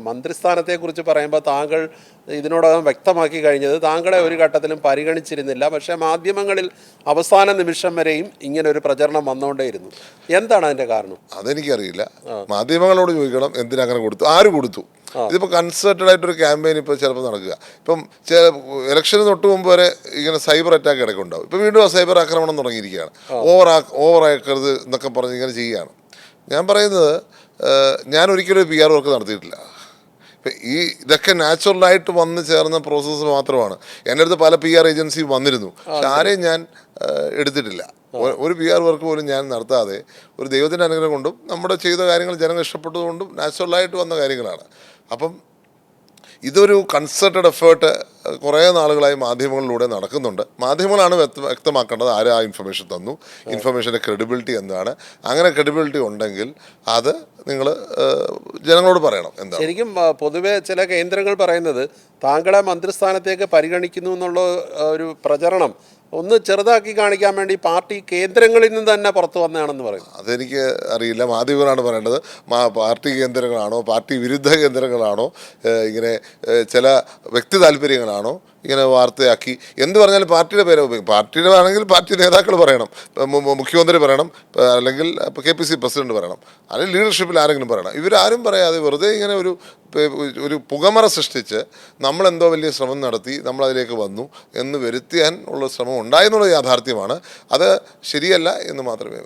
മന്ത്രിസ്ഥാനത്തെക്കുറിച്ച് പറയുമ്പോൾ താങ്കൾ ഇതിനോടകം വ്യക്തമാക്കി കഴിഞ്ഞത് താങ്കളെ ഒരു ഘട്ടത്തിലും പരിഗണിച്ചിരുന്നില്ല. പക്ഷേ മാധ്യമങ്ങളിൽ അവസാന നിമിഷം വരെയും ഇങ്ങനെ ഒരു പ്രചരണം വന്നുകൊണ്ടേയിരുന്നു. എന്താണ് അതിൻ്റെ കാരണം? അതെനിക്കറിയില്ല. മാധ്യമങ്ങളോട് ചോദിക്കണം എന്തിനങ്ങനെ കൊടുത്തു, ആര് കൊടുത്തു. ഇതിപ്പോൾ കൺസേർട്ടഡ് ആയിട്ടൊരു ക്യാമ്പയിൻ ഇപ്പോൾ ചിലപ്പോൾ നടക്കുക. ഇപ്പം ഇലക്ഷന് തൊട്ട് മുമ്പ് വരെ ഇങ്ങനെ സൈബർ അറ്റാക്ക് ഇടയ്ക്കുണ്ടാവും. ഇപ്പം വീണ്ടും ആ സൈബർ ആക്രമണം തുടങ്ങിയിരിക്കുകയാണ്. ഓവറാക്കരുത് എന്നൊക്കെ പറഞ്ഞ് ഇങ്ങനെ ചെയ്യുകയാണ്. ഞാൻ പറയുന്നത്, ഞാൻ ഒരിക്കലും ഒരു PR വർക്ക് നടത്തിയിട്ടില്ല. ഇപ്പം ഇതൊക്കെ നാച്ചുറലായിട്ട് വന്ന് ചേർന്ന പ്രോസസ്സ് മാത്രമാണ്. എൻ്റെ അടുത്ത് പല PR ഏജൻസിയും വന്നിരുന്നു, പക്ഷെ ആരെയും ഞാൻ എടുത്തിട്ടില്ല. ഒരു PR വർക്ക് പോലും ഞാൻ നടത്താതെ ഒരു ദൈവത്തിൻ്റെ അനുഗ്രഹം കൊണ്ടും നമ്മുടെ ചെയ്ത കാര്യങ്ങൾ ജനങ്ങൾ ഇഷ്ടപ്പെട്ടതുകൊണ്ടും നാച്ചുറലായിട്ട് വന്ന കാര്യങ്ങളാണ്. അപ്പം ഇതൊരു കൺസേർട്ടഡ് എഫേർട്ട് കുറേ നാളുകളായി മാധ്യമങ്ങളിലൂടെ നടക്കുന്നുണ്ട്. മാധ്യമങ്ങളാണ് വ്യക്തമാക്കേണ്ടത് ആര് ആ ഇൻഫർമേഷൻ തന്നു, ഇൻഫർമേഷൻ്റെ ക്രെഡിബിലിറ്റി എന്താണ്. അങ്ങനെ ക്രെഡിബിലിറ്റി ഉണ്ടെങ്കിൽ അത് നിങ്ങൾ ജനങ്ങളോട് പറയണം. എന്താ ശരിക്കും പൊതുവെ ചില കേന്ദ്രങ്ങൾ പറയുന്നത് താങ്കളെ മന്ത്രിസ്ഥാനത്തേക്ക് പരിഗണിക്കുന്നു എന്നുള്ള ഒരു പ്രചരണം ഒന്ന് ചെറുതാക്കി കാണിക്കാൻ വേണ്ടി പാർട്ടി കേന്ദ്രങ്ങളിൽ നിന്ന് തന്നെ പുറത്തു വന്നതാണെന്ന് പറയും. അതെനിക്ക് അറിയില്ല, മാധ്യമങ്ങളാണ് പറയേണ്ടത്. പാർട്ടി കേന്ദ്രങ്ങളാണോ പാർട്ടി വിരുദ്ധ കേന്ദ്രങ്ങളാണോ ഇങ്ങനെ ചില വ്യക്തി താല്പര്യങ്ങളാണോ ഇങ്ങനെ വാർത്തയാക്കി എന്ത് പറഞ്ഞാലും പാർട്ടിയുടെ പേര് ഉപയോഗിക്കും. പാർട്ടിയുടെ ആണെങ്കിൽ പാർട്ടി നേതാക്കൾ പറയണം, മുഖ്യമന്ത്രി പറയണം, അല്ലെങ്കിൽ KPC പ്രസിഡന്റ് പറയണം, അല്ലെങ്കിൽ ലീഡർഷിപ്പിൽ ആരെങ്കിലും പറയണം. ഇവരാരും പറയാതെ വെറുതെ ഇങ്ങനെ ഒരു പുകമറ സൃഷ്ടിച്ച് നമ്മളെന്തോ വലിയ ശ്രമം നടത്തി നമ്മളതിലേക്ക് വന്നു എന്ന് വരുത്താൻ ഉള്ള ശ്രമം ഉണ്ടായെന്നുള്ള യാഥാർത്ഥ്യമാണ്. അത് ശരിയല്ല എന്ന് മാത്രമേ പറയൂ.